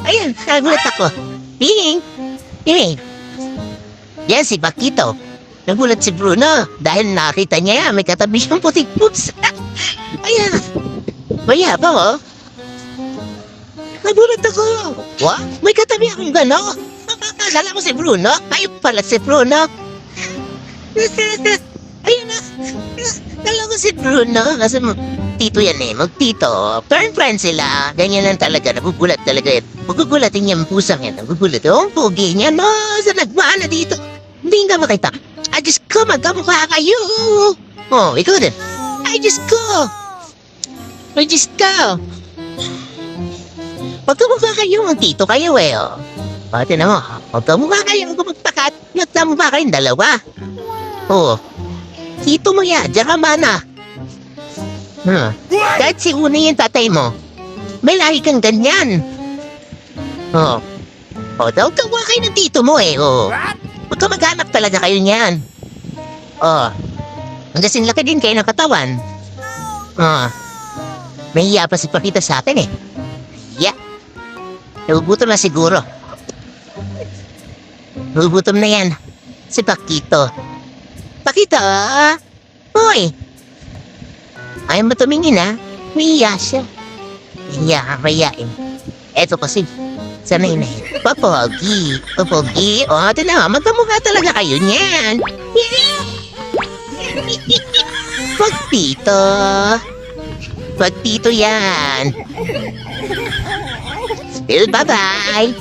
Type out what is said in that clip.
Ayan, nagulat ako. Hing! Hing! Yan si Bakito. Nagulat si Bruno dahil nakita niya may katabi siyang puting pusa. Ayan. Mayabang oh. Nagulat ako. What? May katabi akong gano? Akala mo si Bruno? Kayo pala si Bruno. Ayun na. Akala ko si Bruno. Kasi tito yan eh. Mag-tito. Friend sila. Ganyan lang talaga. Nagugulat talaga yan. Magugulatin yung pusang yan. Nagugulat. Oh, pogi niya. No, sa nagmana dito. Hindi nga makita. I just go. Magkamukha kayo. Oh, ikaw din. I just go. Magkamukha kayo. Mag-tito kayo eh. Oh. Pati na mo. Magkamukha kayo. Magpakat. Magkamukha kayong dalawa. Oh. Tito mo yan. Diyan ka mana. Kahit si Una yung tatay mo, may lahi kang ganyan. Oh. Oh, daw gawa kayo ng tito mo eh. Oh. Magkamag-anak talaga kayo niyan. Oh. Hanggang laki din kayo ng katawan. Oh. May hiya pa si Pakita sa atin eh. Yeah. Nagugutom na siguro. Nagugutom na yan. Si Pakito. Pakito! Hoy! Ayaw mo tumingin ha? May hiya siya. Mahiyain. Eto kasi, sanay na yun. Papogi. O, ito na, magkamukha talaga kayo niyan. Pagtito yan. Still, bye-bye.